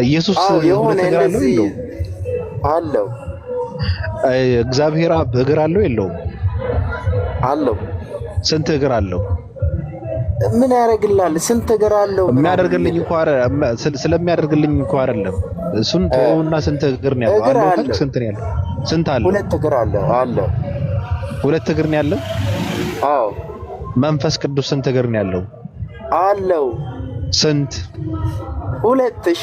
ኢየሱስ የሆነ ሁለት እግር አለው እንደዚህ የለውም? አለው እግዚአብሔር አብ እግር አለው የለውም? አለው። ስንት እግር አለው? ምን ያደርግልሃል? ስንት እግር አለው ምናምን የሚያደርግልኝ የሚል ስለሚያደርግልኝ እንኳ አይደለም። እሱን ተወውና ስንት እግር ነው ያለው? እግር አለው ካልክ አለው። ስንት ነው ያለው? ስንት አለው? ሁለት እግር አለው አለው። ሁለት እግር ነው ያለው? አዎ መንፈስ ቅዱስ ስንት እግር ነው ያለው? አለው። ስንት? ሁለት። እሺ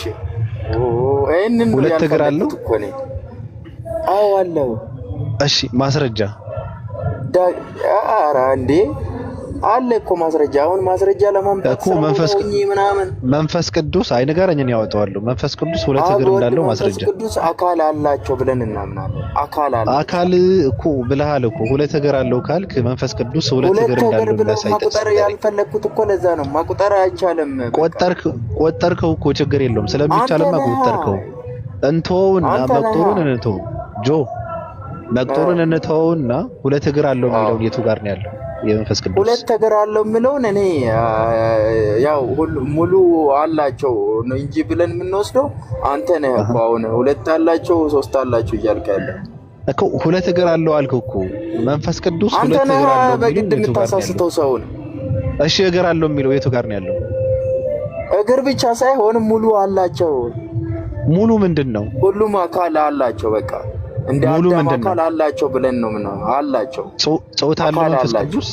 ይሄንን ነው ሁለት እግር አለው? ያልፈለኩት እኮ እኔ። አዎ አለው። እሺ ማስረጃ? ኧረ እንዴ አለ እኮ ማስረጃ። አሁን ማስረጃ ለማምጣት እኮ መንፈስ ቅዱስ አይንገረኝ፣ እኔ ያወጣዋለሁ። መንፈስ ቅዱስ ሁለት እግር እንዳለው ማስረጃ። መንፈስ ቅዱስ አካል አላቸው ብለን እናምናለን። አካል እኮ ብለሃል እኮ ሁለት እግር አለው ካልክ መንፈስ ቅዱስ ሁለት እግር እንዳለው ብለህ ማቁጠር ያልፈለኩት እኮ ለዛ ነው። ማቁጠር አይቻልም። ቆጠርከው እኮ ችግር የለውም። ስለሚቻልማ ቆጠርከው። እንተውና መቁጠሩን እንተው ጆ፣ መቁጠሩን እንተውና ሁለት እግር አለው የሚለው የቱ ጋር ነው ያለው? የመንፈስ ቅዱስ ሁለት እግር አለው የሚለውን እኔ ያው ሙሉ አላቸው ነው እንጂ ብለን የምንወስደው አንተ ነህ እኮ አሁን ሁለት አላቸው ሶስት አላቸው እያልክ ያለው እኮ። ሁለት እግር አለው አልከው እኮ። መንፈስ ቅዱስ ሁለት እግር አለው በግድ የምታሳስተው ሰው ነው። እሺ እግር አለው የሚለው የቱ ጋር ነው ያለው? እግር ብቻ ሳይሆን ሙሉ አላቸው። ሙሉ ምንድን ነው? ሁሉም አካል አላቸው። በቃ እንደ አዳም አካል አላቸው ብለን ነው ምን አላቸው። ጾታ አለው መንፈስ ቅዱስ?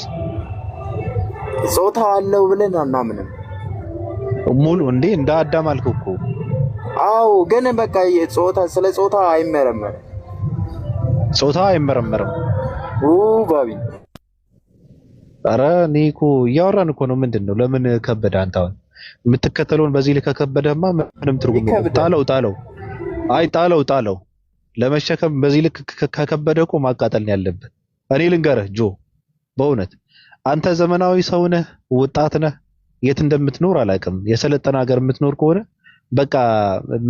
ጾታ አለው ብለን አናምንም። ሙሉ እንዴ እንደ አዳም አልከው እኮ። አዎ ግን በቃ ስለ ጾታ አይመረመርም። ጾታ አይመረመርም? ባቢ ኧረ እኔ እኮ እያወራን እኮ ነው። ምንድን ነው ለምን ከበደ? አንተ አሁን የምትከተለውን በዚህ ልክ ከከበደማ ምንም ትርጉም የለውም። ጣለው። ለመሸከም በዚህ ልክ ከከበደ እኮ ማቃጠል ነው ያለብህ። እኔ ልንገርህ ጆ፣ በእውነት አንተ ዘመናዊ ሰው ነህ፣ ወጣት ነህ፣ የት እንደምትኖር አላውቅም። የሰለጠነ ሀገር የምትኖር ከሆነ በቃ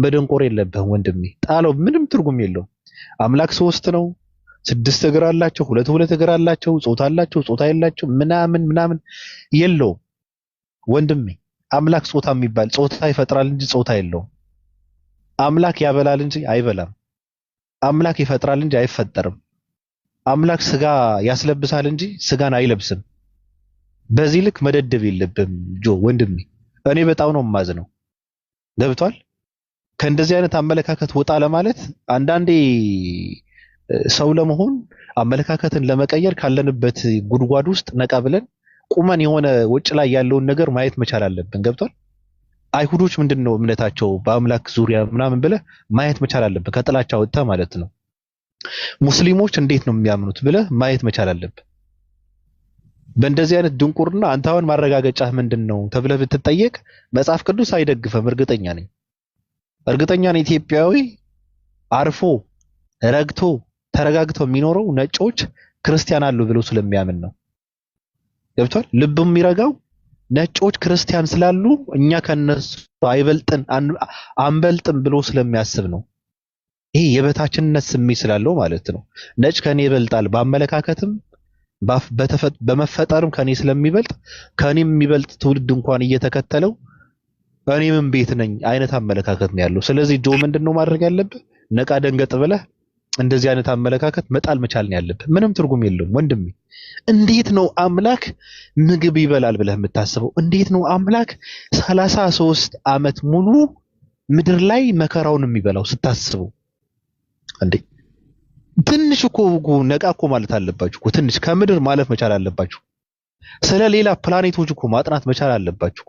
መደንቆር የለብህም ወንድሜ። ጣለው፣ ምንም ትርጉም የለውም። አምላክ ሶስት ነው፣ ስድስት እግር አላቸው፣ ሁለት እግር አላቸው፣ ጾታ አላቸው፣ ጾታ የላቸው፣ ምናምን የለውም ወንድሜ። አምላክ ጾታ የሚባል ጾታ ይፈጥራል እንጂ ጾታ የለውም። አምላክ ያበላል እንጂ አይበላም። አምላክ ይፈጥራል እንጂ አይፈጠርም። አምላክ ስጋ ያስለብሳል እንጂ ስጋን አይለብስም። በዚህ ልክ መደደብ የለብም ጆ ወንድሜ። እኔ በጣም ነው የማዝነው። ገብቷል? ከእንደዚህ አይነት አመለካከት ወጣ ለማለት አንዳንዴ ሰው ለመሆን አመለካከትን ለመቀየር ካለንበት ጉድጓድ ውስጥ ነቃ ብለን ቁመን የሆነ ውጭ ላይ ያለውን ነገር ማየት መቻል አለብን። ገብቷል? አይሁዶች ምንድነው እምነታቸው በአምላክ ዙሪያ ምናምን ብለህ ማየት መቻል አለብህ። ከጥላቻ ወጥተህ ማለት ነው። ሙስሊሞች እንዴት ነው የሚያምኑት ብለህ ማየት መቻል አለብህ። በእንደዚህ አይነት ድንቁርና አንተ አሁን ማረጋገጫህ ምንድነው ተብለህ ብትጠየቅ መጽሐፍ ቅዱስ አይደግፈም። እርግጠኛ ነኝ ኢትዮጵያዊ አርፎ ረግቶ ተረጋግተው የሚኖረው ነጮች ክርስቲያን አሉ ብለው ስለሚያምን ነው። ገብቷል? ልብ የሚረጋው ነጮች ክርስቲያን ስላሉ እኛ ከነሱ አንበልጥም ብሎ ስለሚያስብ ነው። ይሄ የበታችነት ስሜት ስላለው ማለት ነው። ነጭ ከኔ ይበልጣል በአመለካከትም በመፈጠርም ከኔ ስለሚበልጥ ከኔም የሚበልጥ ትውልድ እንኳን እየተከተለው እኔ ምን ቤት ነኝ አይነት አመለካከት ነው ያለው። ስለዚህ ጆ ምንድነው ማድረግ ያለብህ? ነቃ ደንገጥ ብለህ እንደዚህ አይነት አመለካከት መጣል መቻል ነው ያለብህ። ምንም ትርጉም የለውም ወንድሜ። እንዴት ነው አምላክ ምግብ ይበላል ብለህ የምታስበው? እንዴት ነው አምላክ 33 ዓመት ሙሉ ምድር ላይ መከራውን የሚበላው ስታስበው? እንዴ ትንሽ እኮ ነቃ እኮ ማለት አለባችሁ እኮ። ትንሽ ከምድር ማለፍ መቻል አለባችሁ። ስለ ሌላ ፕላኔቶች እኮ ማጥናት መቻል አለባችሁ።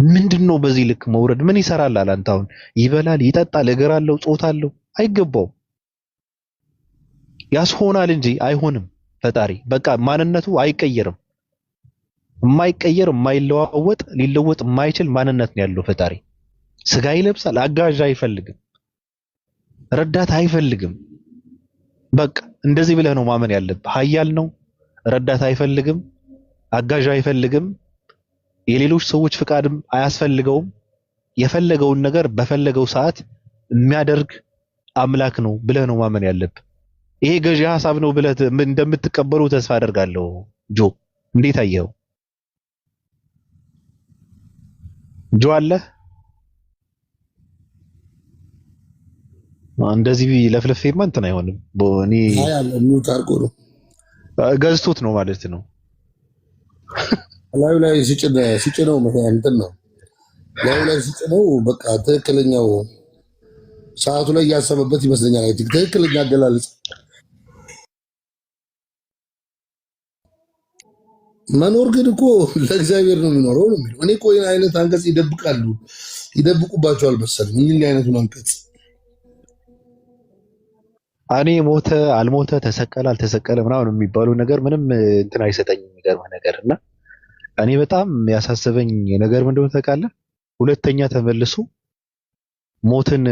ምንድነው በዚህ ልክ መውረድ? ምን ይሰራል? አንተ አሁን ይበላል፣ ይጠጣል፣ እግር አለው፣ ጾታ አለው። አይገባውም። ያስሆናል እንጂ አይሆንም። ፈጣሪ በቃ ማንነቱ አይቀየርም። የማይቀየር የማይለዋወጥ ሊለወጥ የማይችል ማንነት ነው ያለው ፈጣሪ። ስጋ ይለብሳል፣ አጋዥ አይፈልግም፣ ረዳት አይፈልግም። በቃ እንደዚህ ብለህ ነው ማመን ያለብህ። ኃያል ነው፣ ረዳት አይፈልግም፣ አጋዥ አይፈልግም፣ የሌሎች ሰዎች ፍቃድም አያስፈልገውም። የፈለገውን ነገር በፈለገው ሰዓት የሚያደርግ አምላክ ነው ብለህ ነው ማመን ያለብህ። ይሄ ገዢ ሐሳብ ነው ብለህ እንደምትቀበሉ ተስፋ አደርጋለሁ። ጆ እንዴት አየኸው? ጆ አለ እንደዚህ ለፍልፌማ እንትን አይሆንም። እኔ ያለ ሚውት አድርጎ ነው ገዝቶት ነው ማለት ነው። ላዩ ላይ ሲጭነው እንትን ነው ላዩ ላይ ሲጭነው በቃ ትክክለኛው ሰዓቱ ላይ እያሰበበት ይመስለኛል። ትክክለኛ አገላለጽ መኖር ግን እኮ ለእግዚአብሔር ነው የሚኖረው ነው የሚለው። እኔ እኮ ይህን አይነት አንቀጽ ይደብቁባቸዋል መሰለኝ። ምን አይነቱን አንቀጽ እኔ ሞተ አልሞተ ተሰቀለ አልተሰቀለ ምናምን የሚባሉ ነገር ምንም እንትን አይሰጠኝም። የሚገርምህ ነገር እና እኔ በጣም ያሳሰበኝ ነገር ምንድነው ታውቃለህ? ሁለተኛ ተመልሶ ሞትን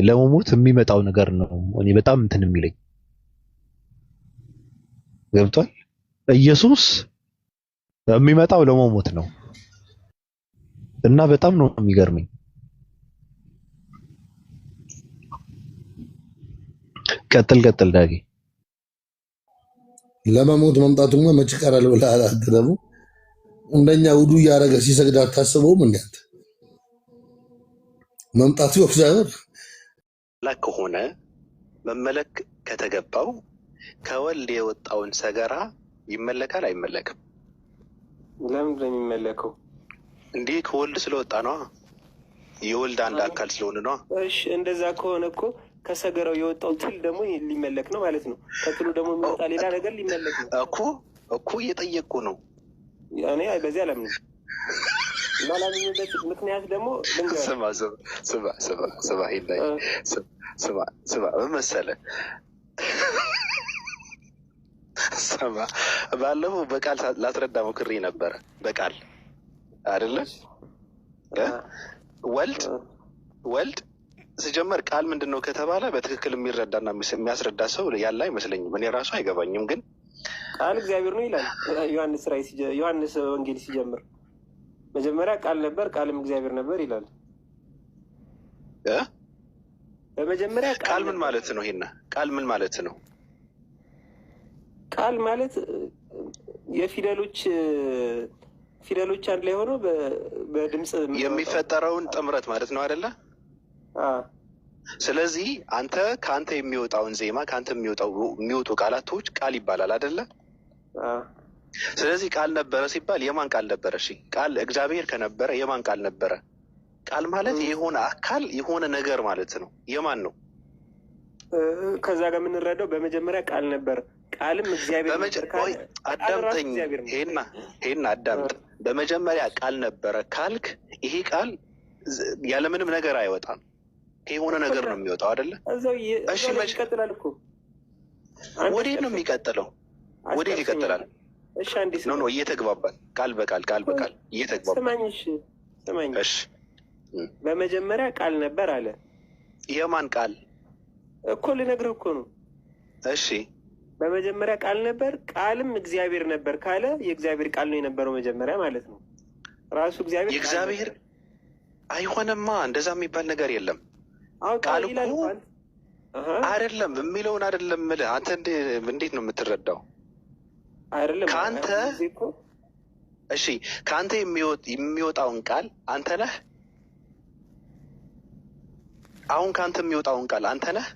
ለመሞት የሚመጣው ነገር ነው እኔ በጣም እንትን የሚለኝ። ገብቷል? ኢየሱስ የሚመጣው ለመሞት ነው እና በጣም ነው የሚገርመኝ። ቀጥል ዳጊ። ለመሞት መምጣቱማ መች ቀራል ብለህ አላደረሙ። እንደኛ ውዱ እያደረገ ሲሰግድ አታስበውም? እንዴት መምጣቱ ሳይሆን ከሆነ መመለክ ከተገባው ከወልድ የወጣውን ሰገራ ይመለካል አይመለክም? ለምንድን ነው የሚመለከው? እንዲህ ከወልድ ስለወጣ ነው። የወልድ አንድ አካል ስለሆነ ነው። እሺ እንደዛ ከሆነ እኮ ከሰገራው የወጣው ትል ደግሞ ሊመለክ ነው ማለት ነው። ከትሉ ደግሞ የሚወጣ ሌላ ነገር ሊመለክ ነው እኮ እየጠየቅኩ ነው። እኔ በዚህ አላምንም። ባላምንበት ምክንያት ደግሞ ስማ መሰለህ ባለፈው በቃል ላስረዳ ሞክሬ ነበረ። በቃል አይደለ ወልድ ሲጀመር ቃል ምንድን ነው ከተባለ በትክክል የሚረዳና የሚያስረዳ ሰው ያለ አይመስለኝም። እኔ ራሱ አይገባኝም። ግን ቃል እግዚአብሔር ነው ይላል ዮሐንስ ወንጌል ሲጀምር መጀመሪያ ቃል ነበር፣ ቃልም እግዚአብሔር ነበር ይላል። በመጀመሪያ ቃል ምን ማለት ነው? ይሄና ቃል ምን ማለት ነው? ቃል ማለት ፊደሎች አንድ ላይ ሆነው በድምፅ የሚፈጠረውን ጥምረት ማለት ነው አይደለ? ስለዚህ ከአንተ የሚወጣውን ዜማ ከአንተ የሚወጡ ቃላቶች ቃል ይባላል አይደለ? ስለዚህ ቃል ነበረ ሲባል የማን ቃል ነበረ? እሺ ቃል እግዚአብሔር ከነበረ የማን ቃል ነበረ? ቃል ማለት የሆነ አካል የሆነ ነገር ማለት ነው። የማን ነው? ከዛ ጋር የምንረዳው በመጀመሪያ ቃል ነበር፣ ቃልም እግዚአብሔር ነበር። አዳምጠኝ፣ ይሄን አዳምጥ። በመጀመሪያ ቃል ነበረ ካልክ ይሄ ቃል ያለምንም ነገር አይወጣም። የሆነ ነገር ነው የሚወጣው አይደለ? እሺ ይቀጥላል እኮ። ወዴት ነው የሚቀጥለው? ወዴት ይቀጥላል? እሺ አንዴ ነው እየተግባባል ቃል በቃል እየተግባባል። ስማኝ። እሺ በመጀመሪያ ቃል ነበር አለ። የማን ቃል እኮ ልነግርህ እኮ ነው። እሺ በመጀመሪያ ቃል ነበር፣ ቃልም እግዚአብሔር ነበር ካለ የእግዚአብሔር ቃል ነው የነበረው መጀመሪያ ማለት ነው። ራሱ እግዚአብሔር አይሆንማ። እንደዛ የሚባል ነገር የለም። ቃል እኮ አይደለም የሚለውን አይደለም የምልህ። አንተ እንዴት ነው የምትረዳው? አይደለም ከአንተ እሺ፣ ከአንተ የሚወጣውን ቃል አንተ ነህ። አሁን ከአንተ የሚወጣውን ቃል አንተ ነህ።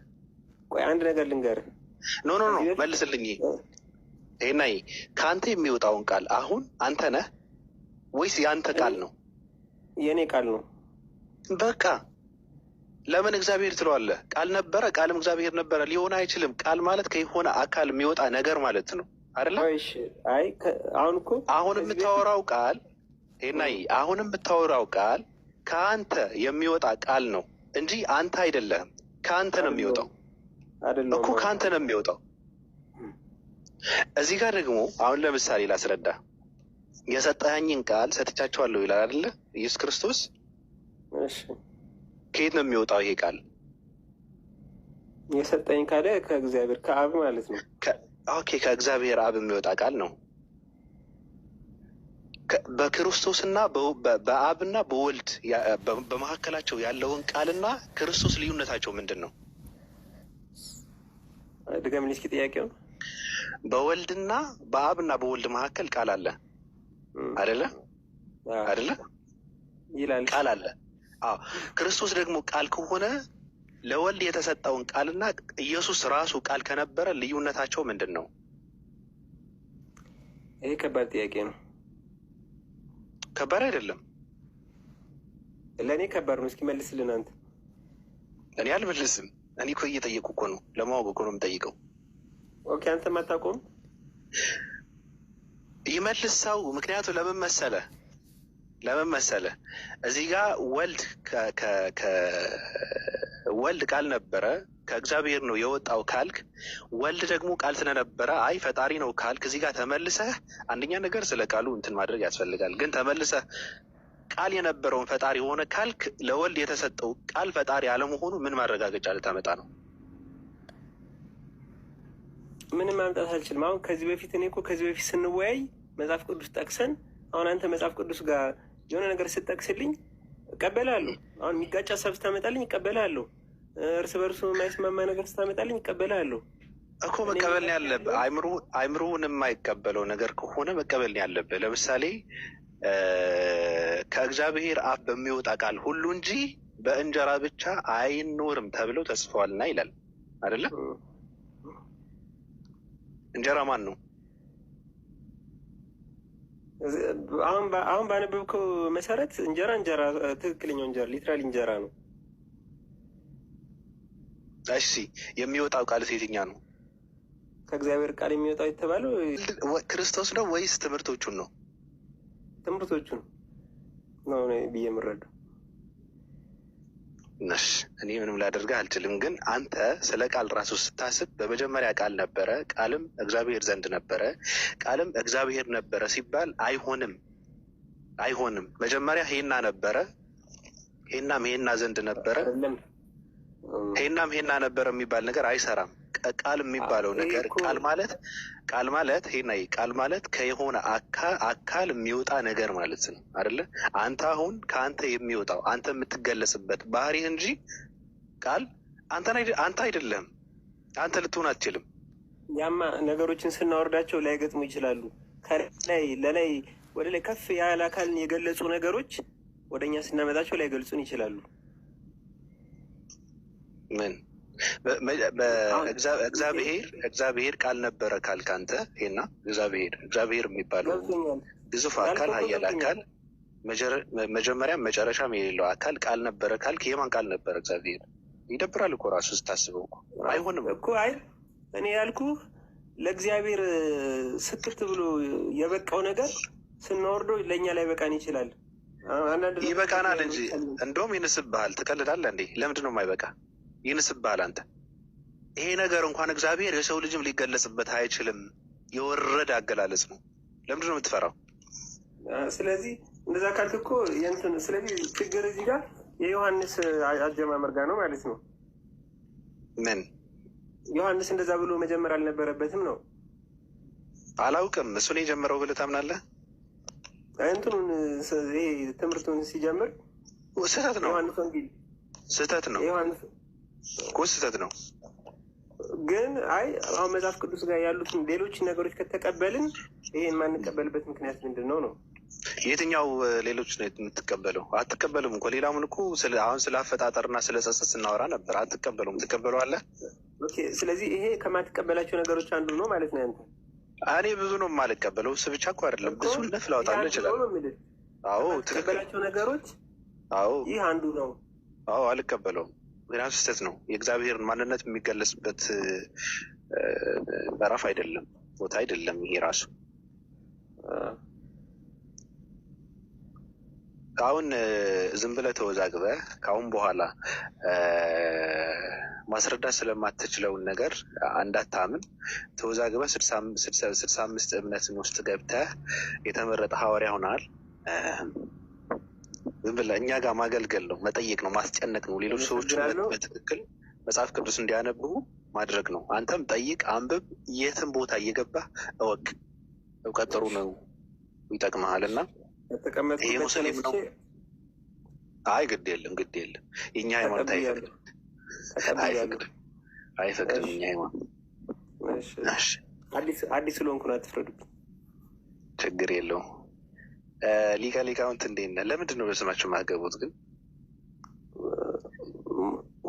ቆይ አንድ ነገር ልንገርህ። ኖ መልስልኝ። ይሄና ከአንተ የሚወጣውን ቃል አሁን አንተ ነህ ወይስ የአንተ ቃል ነው? የእኔ ቃል ነው። በቃ ለምን እግዚአብሔር ትለዋለህ? ቃል ነበረ፣ ቃልም እግዚአብሔር ነበረ። ሊሆን አይችልም። ቃል ማለት ከሆነ አካል የሚወጣ ነገር ማለት ነው አይደለ? አሁን የምታወራው ቃል አሁን የምታወራው ቃል ከአንተ የሚወጣ ቃል ነው እንጂ አንተ አይደለህም። ከአንተ ነው የሚወጣው እኮ ከአንተ ነው የሚወጣው። እዚህ ጋር ደግሞ አሁን ለምሳሌ ላስረዳ። የሰጠኸኝን ቃል ሰጥቻቸዋለሁ ይላል አይደለ ኢየሱስ ክርስቶስ። ከየት ነው የሚወጣው ይሄ ቃል? የሰጠኝ ካለ ከእግዚአብሔር ከአብ ማለት ነው። ኦኬ፣ ከእግዚአብሔር አብ የሚወጣ ቃል ነው። በክርስቶስና በአብና በወልድ በመካከላቸው ያለውን ቃልና ክርስቶስ ልዩነታቸው ምንድን ነው? ድገምልኝ እስኪ ጥያቄውን። በወልድና በአብና በወልድ መካከል ቃል አለ አይደለ? ይላል ቃል አለ። አዎ ክርስቶስ ደግሞ ቃል ከሆነ ለወልድ የተሰጠውን ቃልና ኢየሱስ ራሱ ቃል ከነበረ ልዩነታቸው ምንድን ነው? ይሄ ከባድ ጥያቄ ነው። ከባድ አይደለም። ለእኔ ከባድ ነው። እስኪ መልስልን አንተ። እኔ አልመልስም። እኔ እኮ እየጠየቁ እኮ ነው፣ ለማወቅ እኮ ነው የምጠይቀው። ኦኬ አንተ ማታቆም ይመልስ ሰው። ምክንያቱ ለምን መሰለ እዚህ ጋር ወልድ ቃል ነበረ ከእግዚአብሔር ነው የወጣው ካልክ፣ ወልድ ደግሞ ቃል ስለነበረ አይ ፈጣሪ ነው ካልክ፣ እዚህ ጋር ተመልሰህ አንደኛ ነገር ስለ ቃሉ እንትን ማድረግ ያስፈልጋል። ግን ተመልሰህ ቃል የነበረውን ፈጣሪ ሆነ ካልክ ለወልድ የተሰጠው ቃል ፈጣሪ አለመሆኑ ምን ማረጋገጫ ልታመጣ ነው? ምንም ማምጣት አልችልም። አሁን ከዚህ በፊት ስንወያይ መጽሐፍ ቅዱስ ጠቅሰን፣ አሁን አንተ መጽሐፍ ቅዱስ ጋር የሆነ ነገር ስጠቅስልኝ እቀበላለሁ። አሁን የሚጋጭ ሀሳብ ስታመጣልኝ እቀበላለሁ። እርስ በርሱ የማይስማማ ነገር ስታመጣልኝ እቀበላለሁ እኮ። መቀበል ነው ያለብህ። አይምሮውን የማይቀበለው ነገር ከሆነ መቀበል ነው ያለብህ። ለምሳሌ ከእግዚአብሔር አፍ በሚወጣ ቃል ሁሉ እንጂ በእንጀራ ብቻ አይኖርም ተብለው ተጽፈዋልና ይላል አይደለም? እንጀራ ማን ነው? አሁን ባነበብከው መሰረት እንጀራ ትክክለኛው እንጀራ ሊትራሊ እንጀራ ነው። እሺ የሚወጣው ቃል የትኛ ነው? ከእግዚአብሔር ቃል የሚወጣው የተባለው ክርስቶስ ነው ወይስ ትምህርቶቹን ነው? ትምህርቶቹን ነው ብዬ የምረዳው። ነሽ እኔ ምንም ላደርግህ አልችልም። ግን አንተ ስለ ቃል ራሱ ስታስብ በመጀመሪያ ቃል ነበረ፣ ቃልም እግዚአብሔር ዘንድ ነበረ፣ ቃልም እግዚአብሔር ነበረ ሲባል አይሆንም። መጀመሪያ ሄና ነበረ፣ ሄናም ሄና ዘንድ ነበረ፣ ሄናም ሄና ነበረ የሚባል ነገር አይሰራም። ቃል የሚባለው ነገር ቃል ማለት ከየሆነ አካል የሚወጣ ነገር ማለት ነው አይደለ? አንተ አሁን ከአንተ የሚወጣው አንተ የምትገለጽበት ባህሪ እንጂ ቃል አንተ አይደለም። አንተ ልትሆን አትችልም። ያማ ነገሮችን ስናወርዳቸው ላይገጥሙ ይችላሉ። ከላይ ወደ ላይ ከፍ ያለ አካልን የገለጹ ነገሮች ወደ እኛ ስናመጣቸው ላይገልጹን ይችላሉ። ምን እግዚአብሔር ቃል ነበረ ካልክ አንተ ይሄና እግዚአብሔር የሚባለው ግዙፍ አካል ኃያል አካል መጀመሪያም መጨረሻም የሌለው አካል ቃል ነበረ ካልክ የማን ቃል ነበረ? እግዚአብሔር። ይደብራል እኮ ራሱ ስታስበው እኮ አይሆንም እኮ። አይ እኔ ያልኩህ ለእግዚአብሔር ስክት ብሎ የበቃው ነገር ስናወርደው ለእኛ ላይ በቃን ይችላል። ይበቃናል እንጂ እንደውም ይንስብሃል። ትቀልዳለህ እንዴ? ለምንድን ነው የማይበቃ? ይንስብሃል አንተ። ይሄ ነገር እንኳን እግዚአብሔር የሰው ልጅም ሊገለጽበት አይችልም። የወረደ አገላለጽ ነው። ለምንድን ነው የምትፈራው? ስለዚህ እንደዛ ካልክ እኮ ስለዚህ ችግር እዚህ ጋር የዮሐንስ አጀማመር ጋር ነው ማለት ነው። ምን ዮሐንስ እንደዛ ብሎ መጀመር አልነበረበትም ነው? አላውቅም። እሱን የጀመረው ብለህ ታምናለህ? ትምህርቱን ሲጀምር ስህተት ነው። ዮሐንስ ወንጌል ስህተት ነው እኮ ስህተት ነው። ግን አሁን መጽሐፍ ቅዱስ ጋር ያሉትን ሌሎች ነገሮች ከተቀበልን ይሄን የማንቀበልበት ምክንያት ምንድን ነው? የትኛው ሌሎች ነው የምትቀበለው? አትቀበልም እኮ። ሌላውን እኮ አሁን ስለ አፈጣጠርና ስለ ጸጸት ስናወራ ነበር። አትቀበሉም። ትቀበለዋለህ። ስለዚህ ይሄ ከማትቀበላቸው ነገሮች አንዱ ነው ማለት ነው ያንተ። እኔ ብዙ ነው የማልቀበለው። እሱ ብቻ እኮ አይደለም፣ ብዙ ነፍ ላወጣልህ እችላለሁ። አዎ ትቀበላቸው ነገሮች ይህ አንዱ ነው። አዎ አልቀበለውም። ምክንያቱ ስህተት ነው። የእግዚአብሔርን ማንነት የሚገለጽበት ምዕራፍ አይደለም፣ ቦታ አይደለም። ይሄ ራሱ አሁን ዝም ብለህ ተወዛግበህ ከአሁን በኋላ ማስረዳት ስለማትችለውን ነገር እንዳታምን ተወዛግበህ 65 እምነትን ውስጥ ገብተህ የተመረጠ ሐዋርያ ሆነሃል። ዝም ብለህ እኛ ጋር ማገልገል ነው፣ መጠየቅ ነው፣ ማስጨነቅ ነው። ሌሎች ሰዎች በትክክል መጽሐፍ ቅዱስ እንዲያነቡ ማድረግ ነው። አንተም ጠይቅ፣ አንብብ፣ የትም ቦታ እየገባህ እወቅ። እውቀት ጥሩ ነው፣ ይጠቅመሃል። እና ይሄ ሙስሊም ነው። አይ ግድ የለም የእኛ ሃይማኖት አይፈቅድም። የእኛ ሃይማኖት አዲስ ስለሆንኩ ነው፣ አትፍረዱብኝ። ችግር የለውም። ሊቀ ሊቃውንት እንዴት ነህ? ለምንድን ነው በስማቸው የማትገቡት ግን?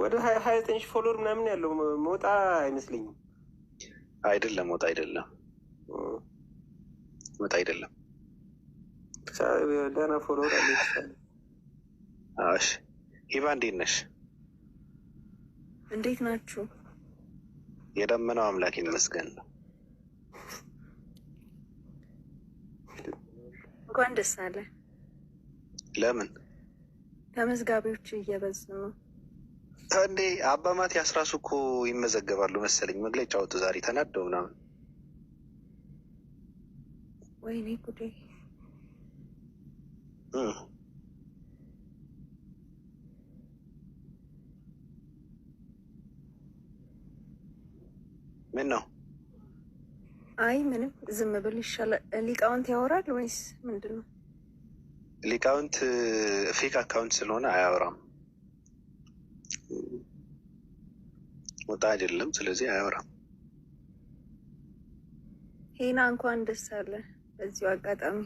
ወደ 29 ሺህ ፎሎወር ምናምን ያለው ሞጣ አይመስለኝም። አይደለም ሞጣ አይደለም ሞጣ አይደለም። ደህና ፎሎወር አለ ይችላል። እሺ ሂባ እንዴት ነሽ? እንዴት ናችሁ? የደመናው አምላክ ይመስገን ነው። እንኳን ደስ አለ። ለምን? ተመዝጋቢዎች እየበዙ ነው እንዴ? አባ ማቲያስ ራሱ እኮ ይመዘገባሉ መሰለኝ። መግለጫ ወጡ ዛሬ ተናደው ምናምን። ወይኔ ጉዴ! ምን ነው? አይ ምንም፣ ዝም ብል ይሻላል። ሊቃውንት ያወራል ወይስ ምንድን ነው? ሊቃውንት ፌክ አካውንት ስለሆነ አያወራም። ሞጣ አይደለም፣ ስለዚህ አያወራም። ሄና እንኳን ደስ አለ። በዚሁ አጋጣሚ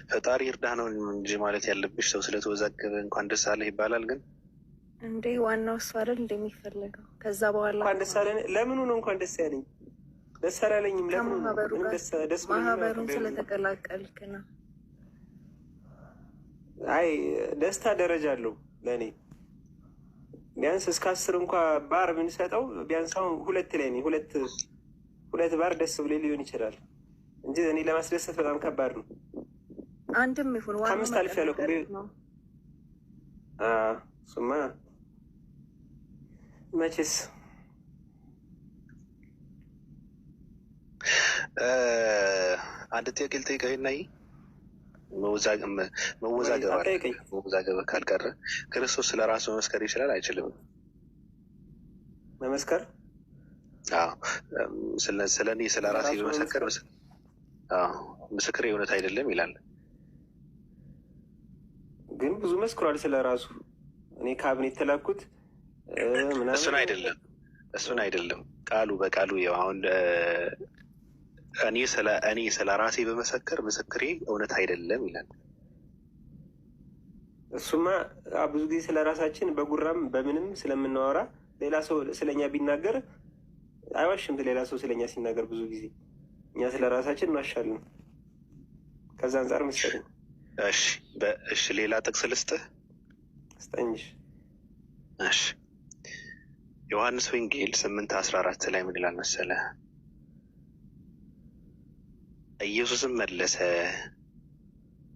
ፈጣሪ እርዳህ ነው እንጂ ማለት ያለብሽ። ሰው ስለተወዛገበ እንኳን ደስ አለህ ይባላል። ግን እንዴ ዋናው እሱ አይደል እንደሚፈለገው። ከዛ በኋላ እንኳን ደስ አለ። ለምኑ ነው እንኳን ደስ ያለኝ? ደስ አላለኝም። ለምኑ? ማህበሩን ስለተቀላቀልክ ነው። አይ ደስታ ደረጃ አለው ለእኔ። ቢያንስ እስከ 10 እንኳ ባር ብንሰጠው ቢያንስ አሁን 2 ላይ ነኝ። ሁለት ባር ደስ ብሎ ሊሆን ይችላል እንጂ እኔ ለማስደሰት በጣም ከባድ ነው። አንድም ይሁን ዋናው 5 አልፍ ያለው ሱማ መቼስ አንድ ጥያቄ ልጠይቅህ እና መወዛገብ ካልቀረ ክርስቶስ ስለ ራሱ መመስከር ይችላል አይችልም? መመስከር ስለ እኔ ስለ ራሴ በመሰከር ምስክሬ እውነት አይደለም ይላል። ግን ብዙ መስክሯል ስለ ራሱ። እኔ ካቢኔት የተላኩት እሱን አይደለም ቃሉ በቃሉ አሁን እኔ ስለ ራሴ በመሰከር ምስክሬ እውነት አይደለም ይላል። እሱማ ብዙ ጊዜ ስለ ራሳችን በጉራም በምንም ስለምናወራ ሌላ ሰው ስለኛ ቢናገር አይዋሽም። ሌላ ሰው ስለኛ ሲናገር ብዙ ጊዜ እኛ ስለ ራሳችን እንዋሻለን። ከዛ አንጻር መሰለኝ። እሺ ሌላ ጥቅስ ልስጥህ? ስጠኝሽ። እሺ ዮሐንስ ወንጌል 8:14 ላይ ምን ይላል መሰለህ? ኢየሱስም መለሰ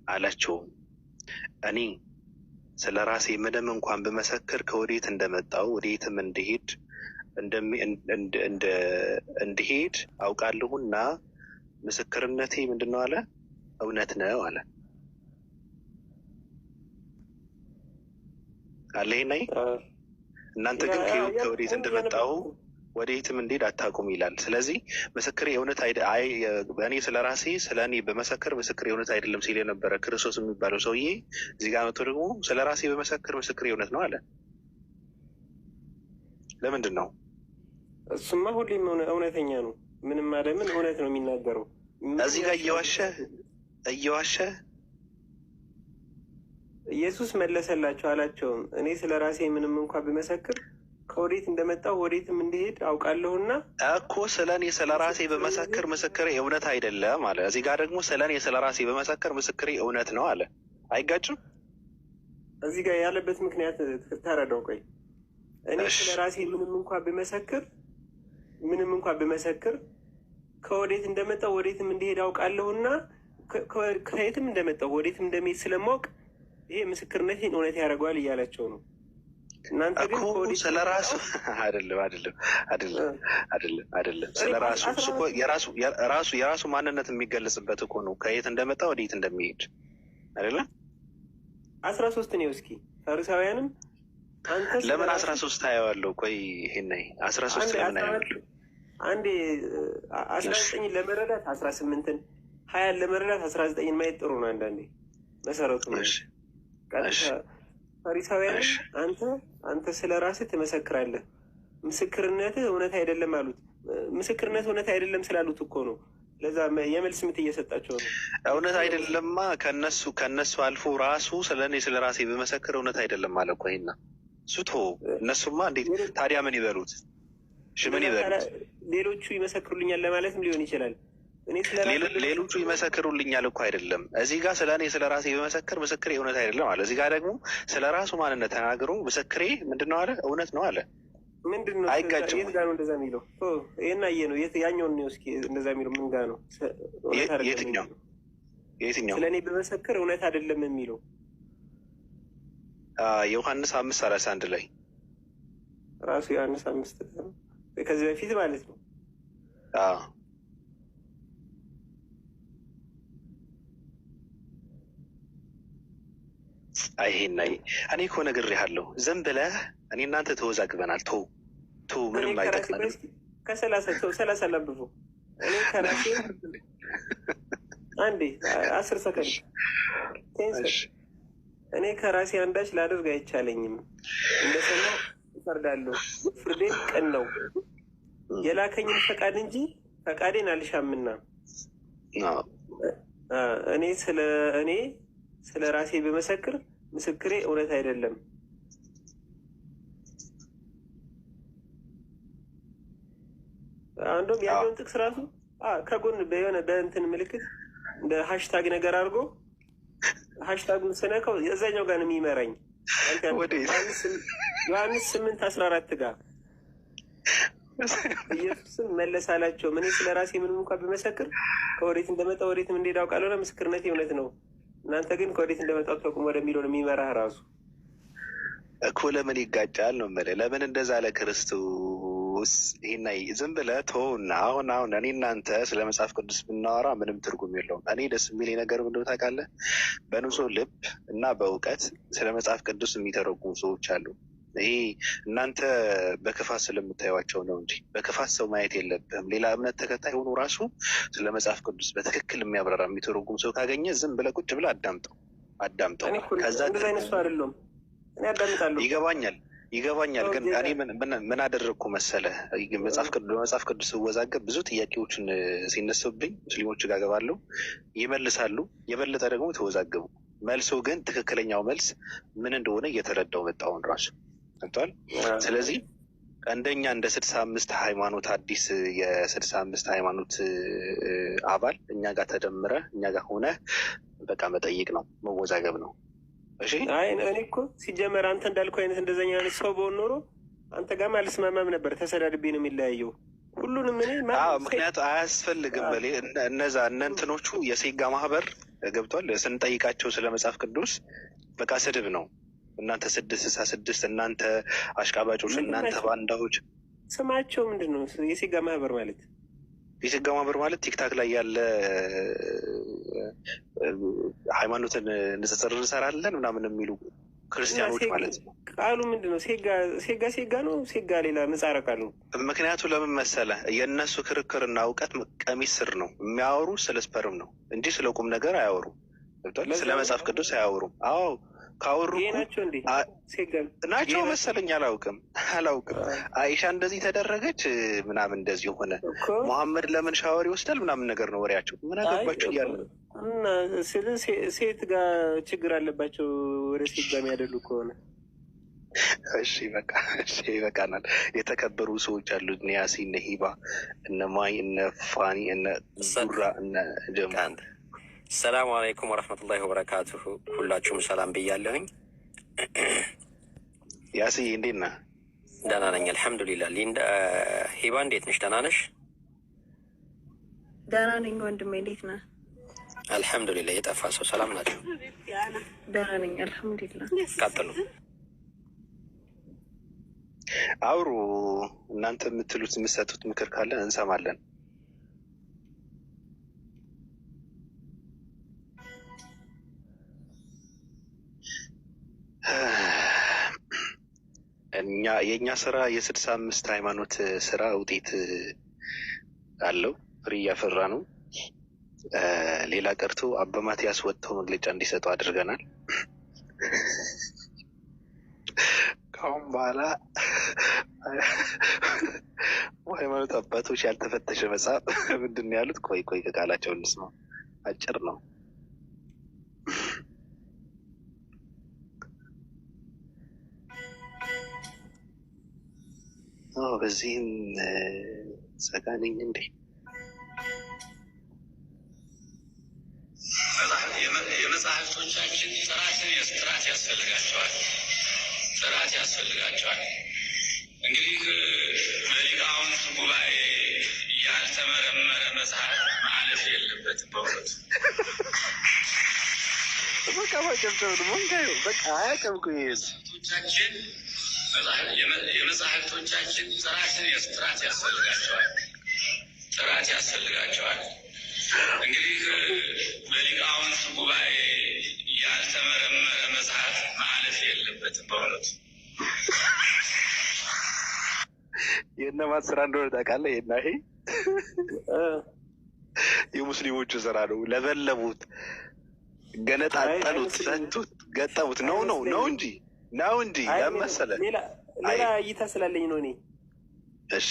አላቸው፣ እኔ ስለ ራሴ ምንም እንኳን ብመሰክር ከወዴት እንደመጣው ወዴትም እንድሄድ አውቃለሁና ምስክርነቴ ምንድን ነው አለ? እውነት ነው አለ። አለይናይ እናንተ ግን ከወዴት እንደመጣው ወዴትም እንዴት አታውቁም ይላል። ስለዚህ ምስክሬ እውነት እኔ ስለ ራሴ ስለ እኔ በመሰከር ምስክሬ እውነት አይደለም ሲል የነበረ ክርስቶስ የሚባለው ሰውዬ እዚህ ጋር መጥቶ ደግሞ ስለ ራሴ በመሰከር ምስክሬ እውነት ነው አለ። ለምንድን ነው? እሱማ ሁሌም እውነተኛ ነው። ምንም አለምን እውነት ነው የሚናገረው። እዚህ ጋር እየዋሸ ኢየሱስ መለሰላቸው አላቸውም፣ እኔ ስለ ራሴ ምንም እንኳን ብመሰክር ከወዴት እንደመጣው ወዴትም እንዲሄድ አውቃለሁና እኮ ስለ እኔ ስለ ራሴ በመሰክር ምስክሬ እውነት አይደለም አለ። እዚህ ጋር ደግሞ ስለ እኔ ስለ ራሴ በመሰክር ምስክሬ እውነት ነው አለ። አይጋጭም? እዚህ ጋር ያለበት ምክንያት ተረዳው። ቆይ እኔ ስለ ራሴ ምንም እንኳን ብመሰክር ከወዴት እንደመጣው ወዴትም እንዲሄድ አውቃለሁና ከየትም እንደመጣው ወዴትም እንደሚሄድ ስለማውቅ ይሄ ምስክርነቴን እውነት ያደርገዋል እያላቸው ነው። እናንተ ግን ስለ ራሱ አይደለም ስለ ራሱ የራሱ ማንነት የሚገለጽበት እኮ ነው። ከየት እንደመጣ ወዴት እንደሚሄድ አይደለም። 13 ነው። እስኪ ፈሪሳውያንም አንተ ለምን 13 አየዋለሁ? ቆይ ይሄን 13 ለምን አየዋለሁ? አንዴ 19 ለመረዳት 18ን 20 ለመረዳት 19ን ማየት ጥሩ ነው። አንዳንዴ መሰረቱ ነው። ፈሪሳውያን አንተ ስለ ራስህ ትመሰክራለህ፣ ምስክርነትህ እውነት አይደለም አሉት። ምስክርነት እውነት አይደለም ስላሉት እኮ ነው ለዛ የመልስ ምት እየሰጣቸው ነው። እውነት አይደለማ። ከነሱ አልፎ ራሱ ስለኔ ስለ ራሴ በመሰክር እውነት አይደለም አለ እኮ ይሄና ሱቶ። እነሱማ እንዴት ታዲያ ምን ይበሉት? እሺ ምን ይበሉት? ሌሎቹ ይመሰክሩልኛል ለማለትም ሊሆን ይችላል። ሌሎቹ ይመሰክሩልኛል እኮ አይደለም። እዚህ ጋር ስለ እኔ ስለ ራሴ በመሰክር ምስክሬ እውነት አይደለም አለ። እዚህ ጋር ደግሞ ስለ ራሱ ማንነት ተናግሮ ምስክሬ ምንድን ነው አለ? እውነት ነው አለ። ምንድን ነው? አይጋጭም። የት ጋር ነው እንደዛ የሚለው? ይሄን አየ ነው ያኛውን ነው። እስኪ እንደዛ የሚለው ምን ጋር ነው? የትኛው ስለ እኔ በመሰክር እውነት አይደለም የሚለው? ዮሐንስ 5:31 ላይ ራሱ ዮሐንስ 5 ከዚህ በፊት ማለት ነው። ይሄን እኔ እኮ ነግሬሃለሁ። ዝም ብለህ እኔ እናንተ ተወዛግበናል። ተው ምንም አይጠቅመንም። ከ30 ላብፎ እኔ ከራሴ አንዴ 10 ሰከንድ እኔ ከራሴ አንዳች ላደርግ አይቻለኝም። እንደሰማሁ እፈርዳለሁ። ፍርዴ ቅን ነው። የላከኝን ፈቃድ እንጂ ፈቃዴን አልሻምና እኔ ስለ ራሴ በመሰክር ምስክሬ እውነት አይደለም። አንዱም ያለውን ጥቅስ ራሱ ከጎን በየሆነ በእንትን ምልክት እንደ ሃሽታግ ነገር አድርጎ ሃሽታጉን ስነካው የዛኛው ጋር ነው የሚመራኝ። ዮሐንስ 8:14 ጋር ኢየሱስም መለስ አላቸው፣ እኔ ስለ ራሴ ምንም እንኳን ብመሰክር ከወዴት እንደመጣ ወዴትም እንደሄድ አውቃለሁ፣ ምስክርነቴ እውነት ነው። እናንተ ግን ከወዴት እንደመጣሁ አታውቁም ወደሚለው ነው የሚመራህ ራሱ እኮ። ለምን ይጋጫል ነው የምልህ። ለምን እንደዛ አለ ክርስቶስ? ይሄና ዝም ብለህ ተውና አሁን እኔ እናንተ ስለ መጽሐፍ ቅዱስ ብናወራ ምንም ትርጉም የለውም። እኔ ደስ የሚለኝ ነገር ምንድን ነው ታውቃለህ? በንጹህ ልብ እና በእውቀት ስለ መጽሐፍ ቅዱስ የሚተረጉሙ ሰዎች አሉ። ይሄ እናንተ በክፋት ስለምታዩቸው ነው እንጂ በክፋት ሰው ማየት የለብህም። ሌላ እምነት ተከታይ ሆኖ ራሱ ስለ መጽሐፍ ቅዱስ በትክክል የሚያብራራ የሚተረጉም ሰው ካገኘ ዝም ብለህ ቁጭ ብለህ አዳምጠው። ከዛ አይደለም እኔ አዳምጣለሁ። ይገባኛል። ግን እኔ ምን አደረግኩ መሰለህ? በመጽሐፍ ቅዱስ ስወዛገብ ብዙ ጥያቄዎችን ሲነሱብኝ ሙስሊሞች ጋር ገባለሁ፣ ይመልሳሉ። የበለጠ ደግሞ ተወዛገቡ። መልሶ ግን ትክክለኛው መልስ ምን እንደሆነ እየተረዳው መጣሁን ራሱ ገብቷል። ስለዚህ እንደኛ እንደ 65 ሃይማኖት አዲስ የ65 ሃይማኖት አባል እኛ ጋር ተደምረ እኛ ጋር ሆነ በቃ መጠየቅ ነው፣ መወዛገብ ነው። እሺ እኔ እኮ ሲጀመር አንተ እንዳልከው አይነት እንደዘኛ አይነት ሰው በሆን ኖሮ አንተ ጋርም አልስማማም ነበር። ተሰዳድቤ ነው የሚለያየው ሁሉንም። እኔ ምክንያቱ አያስፈልግም። እነዛ እነንትኖቹ የሴጋ ማህበር ገብቷል። ስንጠይቃቸው ስለ መጽሐፍ ቅዱስ በቃ ስድብ ነው። እናንተ 666 እናንተ አሽቃባጮች፣ እናንተ ባንዳዎች። ስማቸው ምንድን ነው? የሴጋ ማህበር ማለት የሴጋ ማህበር ማለት ቲክታክ ላይ ያለ ሃይማኖትን ንጽጽር እንሰራለን ምናምን የሚሉ ክርስቲያኖች ማለት ነው። ቃሉ ምንድን ነው? ሴጋ ነው። ሴጋ ሌላ ምጻረ ቃል ነው። ምክንያቱ ለምን መሰለህ? የእነሱ ክርክርና እውቀት ቀሚስ ስር ነው የሚያወሩ። ስለ ስፐርም ነው እንጂ ስለ ቁም ነገር አያወሩ። ስለ መጽሐፍ ቅዱስ አያወሩም። አዎ ካወሩ ናቸው መሰለኝ። አላውቅም። አይሻ እንደዚህ ተደረገች ምናምን እንደዚህ ሆነ፣ መሐመድ ለምን ሻወር ይወስዳል ምናምን ነገር ነው ወሬያቸው። ምን አገባቸው እያለ እና ሴት ጋር ችግር አለባቸው ወደ ሴት ጋር የሚያደሉ ከሆነ እሺ ይበቃናል። የተከበሩ ሰዎች አሉ። እነ ያሲ፣ እነ ሂባ፣ እነ ማይ፣ እነ ፋኒ፣ እነ ዙራ፣ እነ ጀማ። ሰላሙ አለይኩም ወረሕመቱላሂ ወበረካቱሁ። ሁላችሁም ሰላም ብያለሁኝ። ያሲ እንዴት ነህ? ደህና ነኝ አልሐምዱሊላህ። ሂባ እንዴት ነሽ? ደህና ነሽ? ደህና ነኝ ወንድሜ፣ እንዴት ነህ? አልሐምዱሊላህ። የጠፋ ሰው ሰላም ናቸው? ደህና ነኝ አልሐምዱሊላህ። ቀጥሉ፣ አውሩ። እናንተ የምትሉት የምትሰጡት ምክር ካለ እንሰማለን። የእኛ ስራ የ65 ሃይማኖት ስራ ውጤት አለው። ፍሬ እያፈራ ነው። ሌላ ቀርቶ አባ ማቲያስ ወጥተው መግለጫ እንዲሰጡ አድርገናል። ከአሁን በኋላ ሃይማኖት አባቶች ያልተፈተሸ መጽሐፍ ምንድን ነው ያሉት? ቆይ ከቃላቸው እንስማ። አጭር ነው። በዚህም ጸጋነኝ እንዴ የመጽሐፍቶቻችን ጥራት ያስፈልጋቸዋል። ጥራት ያስፈልጋቸዋል። እንግዲህ በሊቃውንት ጉባኤ ያልተመረመረ መጽሐፍ ማለፍ የለበትም። በእውነቱ በቃ ማጨብጨብ ነው። ወንጋዩ በቃ አያጨብቁ ቶቻችን የመጽሐፍቶቻችን ጥራት ያስፈልጋቸዋል። ጥራት ያስፈልጋቸዋል። እንግዲህ በሊቃውንት ጉባኤ ያልተመረመረ መጽሐፍ ማለፍ የለበትም። በእውነቱ የእነማን ስራ እንደሆነ ታውቃለህ? ይሄ የሙስሊሞቹ ስራ ነው። ለበለቡት፣ ገነጣጠሉት፣ ሰቱት፣ ገጠሙት። ነው እንጂ ለመሰለ ሌላ እይታ ስላለኝ ነው እኔ። እሺ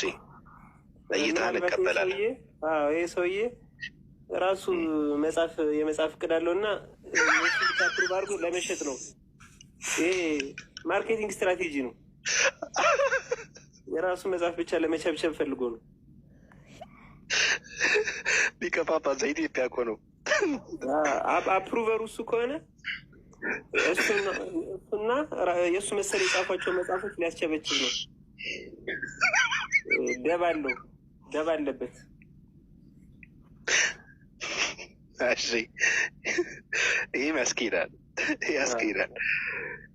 እይታ እንቀበላለን። ይሄ ሰውዬ ራሱ የመጽሐፍ እቅድ አለው እና ፕሩቭ አድርጎ ለመሸጥ ነው። ይሄ ማርኬቲንግ ስትራቴጂ ነው። የራሱ መጽሐፍ ብቻ ለመቸብቸብ ፈልጎ ነው። ሊቀ ጳጳስ ኢትዮጵያ እኮ ነው። አፕሩቨሩ እሱ ከሆነ እሱና የእሱ መሰል የጻፏቸው መጽሐፎች ሊያስቸበችብ ነው። ደባ አለበት። ይህም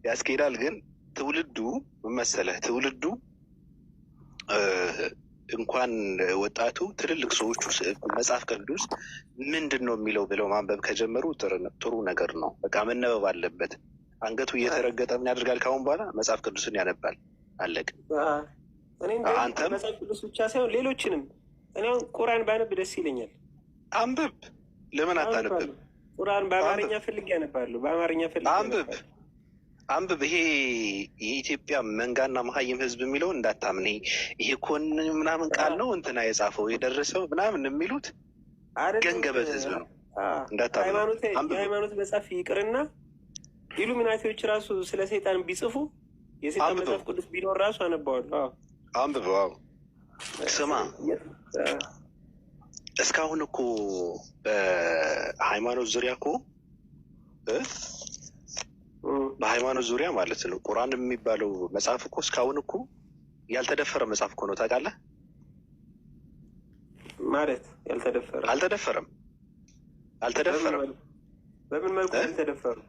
ያስኬዳል። ግን ትውልዱ መሰለህ እንኳን ወጣቱ ትልልቅ ሰዎቹ መጽሐፍ ቅዱስ ምንድን ነው የሚለው ብለው ማንበብ ከጀመሩ ጥሩ ነገር ነው። በቃ መነበብ አለበት። አንገቱ እየተረገጠ ምን ያደርጋል? ካሁን በኋላ መጽሐፍ ቅዱስን ያነባል። አለቅ። አንተም መጽሐፍ ቅዱስ ብቻ ሳይሆን ሌሎችንም እኔ ቁርአን ባነብ ደስ ይለኛል። አንብብ። ለምን አታነብም? ቁርአን በአማርኛ ፈልጌ ያነባለሁ። አንብብ። ይሄ የኢትዮጵያ መንጋና መሀይም ህዝብ የሚለው እንዳታምን። ይሄ ኮን ምናምን ቃል ነው እንትና የጻፈው የደረሰው ምናምን የሚሉት ገንገበት ህዝብ ነው። እንዳታምን። የሃይማኖት መጽሐፍ ይቅርና ኢሉሚናቲዎች ራሱ ስለ ሰይጣን ቢጽፉ የሰይጣን መጽሐፍ ቅዱስ ቢኖር ራሱ አነባዋለሁ። አንብበው። ስማ እስካሁን እኮ በሃይማኖት ዙሪያ ማለት ነው ቁርአን የሚባለው መጽሐፍ እኮ እስካሁን እኮ ያልተደፈረ መጽሐፍ እኮ ነው። ታውቃለህ? ማለት አልተደፈረም። በምን መልኩ ያልተደፈረው?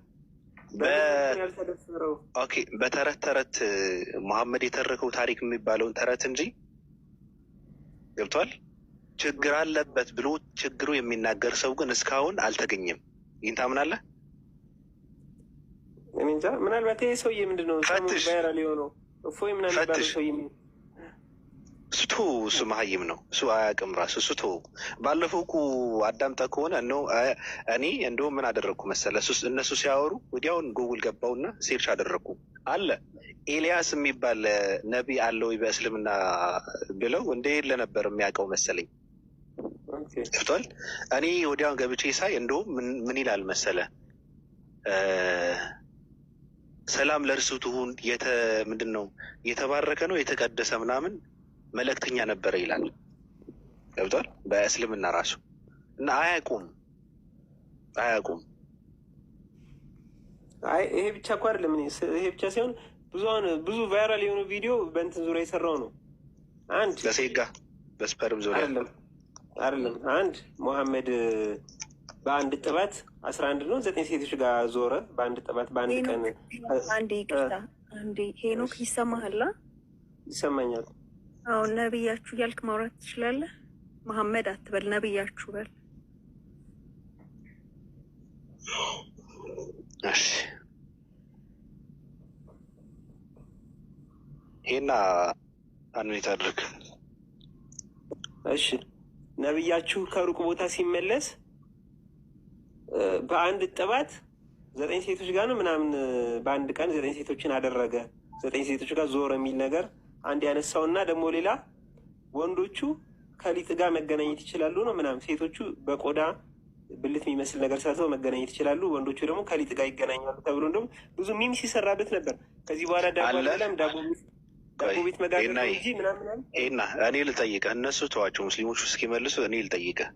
ኦኬ፣ በተረት ተረት መሐመድ የተረከው ታሪክ የሚባለውን ተረት እንጂ ገብቷል። ችግር አለበት ብሎ ችግሩ የሚናገር ሰው ግን እስካሁን አልተገኘም። ይህን ታምናለህ? እኔ እንጃ። ምናልባት ይሄ ሰውዬ ምንድን ነው ቫይራል የሆነው እፎይ ምናምን የሚባለው ሰውዬ እሱ መሀይም ነው። እሱ አያውቅም ራሱ። እሱ ባለፈው እኮ አዳምጠህ ከሆነ እኔ እንደውም ምን አደረግኩ መሰለህ? እነሱ ሲያወሩ ወዲያውን ጉግል ገባውና ሴርች አደረግኩ አለ ኤልያስ የሚባል ነቢይ አለ ወይ በእስልምና ብለው እንደሌለ ነበር የሚያውቀው መሰለኝ። ገብቷል። እኔ ወዲያውን ገብቼ ሳይ እንደውም ምን ይላል መሰለህ? ሰላም ለእርሱ ትሁን ምንድን ነው የተባረከ ነው የተቀደሰ ምናምን መልእክተኛ ነበረ ይላል። ገብቷል። በእስልምና ራሱ እና አያውቁም። ይሄ ብቻ እኮ አይደለም። ይሄ ብቻ ሳይሆን ብዙ ቫይራል የሆኑ ቪዲዮ በእንትን ዙሪያ የሰራው ነው። አንድ በሴጋ በስፐርም ዙሪያ አይደለም። አንድ ሙሐመድ በአንድ ጥባት 11 ነው 9 ሴቶች ጋር ዞረ። በአንድ ጥባት በአንድ ቀን። አንዴ ሄኖክ ይሰማሃል? ይሰማኛል። አሁን ነብያችሁ እያልክ ማውራት ትችላለህ። መሐመድ አትበል፣ ነብያችሁ በል። እሺ ይሄና አንዊት አድርግ። እሺ ነብያችሁ ከሩቅ ቦታ ሲመለስ በአንድ ጥባት 9 ሴቶች ጋር ነው ምናምን በአንድ ቀን 9 ሴቶችን አደረገ 9 ሴቶች ጋር ዞረ የሚል ነገር አንድ ያነሳውና ደግሞ ሌላ ወንዶቹ ከሊጥ ጋር መገናኘት ይችላሉ ነው ምናምን፣ ሴቶቹ በቆዳ ብልት የሚመስል ነገር ሰርተው መገናኘት ይችላሉ፣ ወንዶቹ ደግሞ ከሊጥ ጋር ይገናኛሉ ተብሎ እንደውም ብዙ ሚም ሲሰራበት ነበር። ከዚህ በኋላ ዳቦ ቤት መጋገር እንጂ ምናምን። ይሄና እኔ ልጠይቅህ፣ እነሱ ተዋቸው ሙስሊሞቹ እስኪመልሱ እኔ ልጠይቅህ።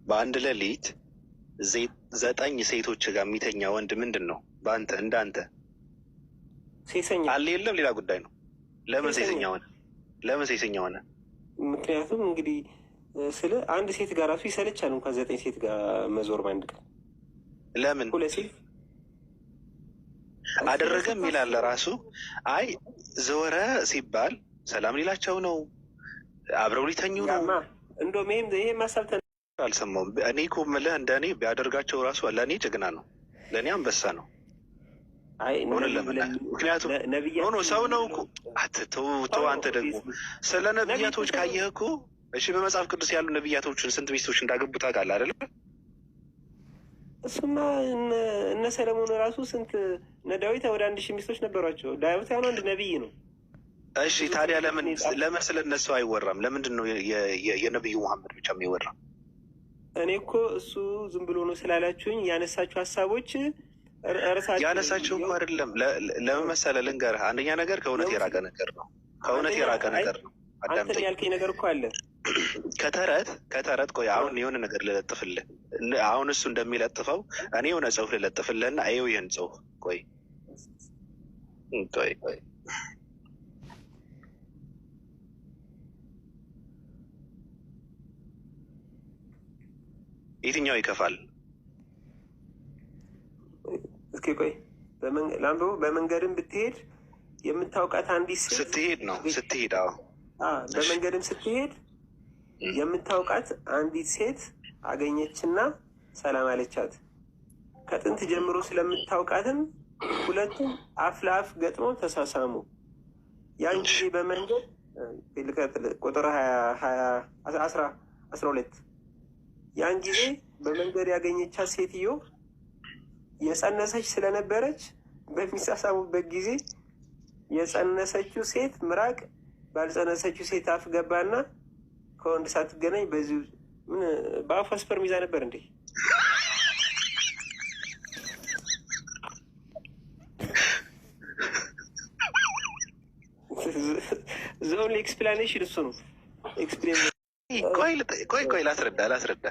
በአንድ ሌሊት 9 ሴቶች ጋር የሚተኛ ወንድ ምንድን ነው በአንተ እንዳንተ ሴሰኛ አለ? የለም ሌላ ጉዳይ ነው። ለምን ሴሰኛ ሆነ? ለምን ሴሰኛ ሆነ? ምክንያቱም እንግዲህ ስለ አንድ ሴት ጋር ራሱ ይሰለቻል እንኳን 9 ሴት ጋር መዞር በአንድ ቀን። ለምን 2 ሴት አደረገም ይላል ራሱ። አይ ዘወረ ሲባል ሰላም ሊላቸው ነው፣ አብረው ሊተኙ ነው። እንደውም ይሄ ማሳብ አልሰማሁም። እኔ እኮ የምልህ እንደ እኔ ቢያደርጋቸው ራሱ ለእኔ ጀግና ነው፣ ለእኔ አንበሳ ነው። ምክንያቱም ሆኖ ሰው ነው እኮ ተው። አንተ ደግሞ ስለ ነቢያቶች ካየህ እኮ እሺ፣ በመጽሐፍ ቅዱስ ያሉ ነቢያቶችን ስንት ሚስቶች እንዳገቡ ታውቃለህ አይደለ? እሱማ እነ ሰለሞን ራሱ ስንት እነ ዳዊት ወደ 1000 ሚስቶች ነበሯቸው። ዳዊት ያው አንድ ነቢይ ነው። እሺ ታዲያ ለምን ስለ እነሱ አይወራም? ለምንድን ነው የነቢዩ መሐመድ ብቻ የሚወራ? እኔ እኮ እሱ ዝም ብሎ ነው ስላላችሁኝ ያነሳችሁ ሀሳቦች ያነሳችሁ እኮ አይደለም። ለምን መሰለህ ልንገርህ፣ አንደኛ ነገር ከእውነት የራቀ ነገር ነው። ከእውነት የራቀ ነገር ነው። አንተ ያልከኝ ነገር እኮ አለ ከተረት ቆይ አሁን የሆነ ነገር ልለጥፍልህ። አሁን እሱ እንደሚለጥፈው እኔ የሆነ ጽሁፍ ልለጥፍልህና ይኸው ይህን ጽሁፍ ቆይ የትኛው ይከፋል? እስኪ ቆይ ላምበው። በመንገድም ብትሄድ የምታውቃት አንዲት ሴት ስትሄድ በመንገድም ስትሄድ የምታውቃት አንዲት ሴት አገኘችና ሰላም አለቻት። ከጥንት ጀምሮ ስለምታውቃትም ሁለቱም አፍ ለአፍ ገጥመው ተሳሳሙ። ያን ጊዜ በመንገድ ቁጥር 12 ያን ጊዜ በመንገድ ያገኘቻት ሴትዮ የጸነሰች ስለነበረች በሚሳሳሙበት ጊዜ የጸነሰችው ሴት ምራቅ ባልጸነሰችው ሴት አፍ ገባና ከወንድ ሳትገናኝ በዚሁ ምን በአፏ ስፐርም ይዛ ነበር እንዴ? ዞን ኤክስፕላኔሽን እሱ ነው። ቆይ ላስረዳ።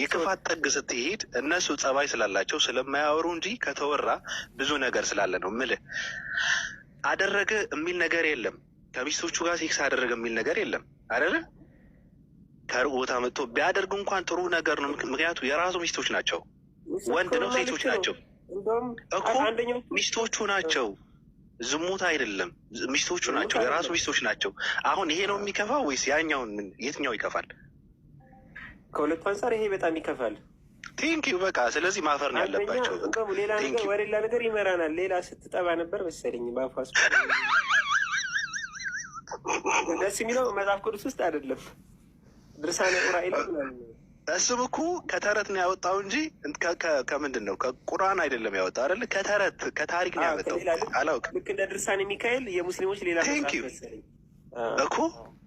የክፋት ጠግ ስትሄድ እነሱ ጸባይ ስላላቸው ስለማያወሩ እንጂ ከተወራ ብዙ ነገር ስላለ ነው የምልህ። አደረገ የሚል ነገር የለም። ከሚስቶቹ ጋር ሴክስ አደረገ የሚል ነገር የለም አይደለ? ከሩቅ ቦታ መጥቶ ቢያደርግ እንኳን ጥሩ ነገር ነው። ምክንያቱ የራሱ ሚስቶች ናቸው። ወንድ ነው ሴቶች ናቸው እኮ ሚስቶቹ ናቸው። ዝሙት አይደለም፣ ሚስቶቹ ናቸው። የራሱ ሚስቶች ናቸው። አሁን ይሄ ነው የሚከፋው ወይስ ያኛውን? የትኛው ይከፋል? ከሁለቱ አንጻር ይሄ በጣም ይከፋል። ቴንኪው በቃ ስለዚህ ማፈር ነው ያለባቸው። ሌላ ነገር ወደ ሌላ ነገር ይመራናል። ሌላ ስትጠባ ነበር መሰለኝ በአፏ ደስ የሚለው መጽሐፍ ቅዱስ ውስጥ አይደለም፣ ድርሳነ ዑራኤል። እሱም እኮ ከተረት ነው ያወጣው እንጂ ከምንድን ነው ከቁርአን አይደለም ያወጣው አይደለ? ከተረት ከታሪክ ነው ያወጣው። አላውቅም። ልክ እንደ ድርሳነ ሚካኤል የሙስሊሞች ሌላ ቴንኪው እኮ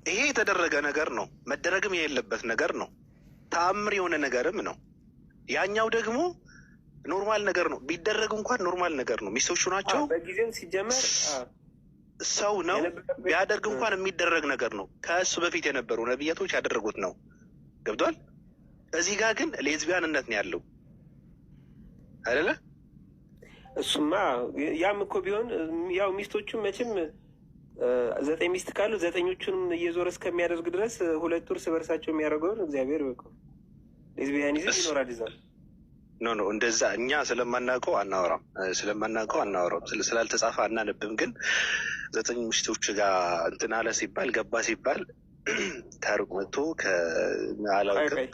ይሄ የተደረገ ነገር ነው፣ መደረግም የሌለበት ነገር ነው፣ ተአምር የሆነ ነገርም ነው። ያኛው ደግሞ ኖርማል ነገር ነው፣ ቢደረግ እንኳን ኖርማል ነገር ነው። ሚስቶቹ ናቸው፣ በጊዜው ሲጀመር ሰው ነው፣ ቢያደርግ እንኳን የሚደረግ ነገር ነው። ከእሱ በፊት የነበሩ ነቢያቶች ያደረጉት ነው። ገብቷል? እዚህ ጋር ግን ሌዝቢያንነት ነው ያለው አይደለ? እሱማ ያም እኮ ቢሆን ያው ሚስቶቹም መቼም 9 ሚስት ካሉ 9ኞቹንም እየዞረ እስከሚያደርግ ድረስ ሁለቱ እርስ በርሳቸው የሚያደርገውን እግዚአብሔር በቁ ሌዝቢያኒዝም ይኖራል እዛ። ኖ እንደዛ እኛ ስለማናውቀው አናወራም፣ ስላልተጻፈ አናነብም። ግን 9 ሚስቶች ጋር እንትን አለ ሲባል ገባ ሲባል ከሩቅ መጥቶ አላውቅም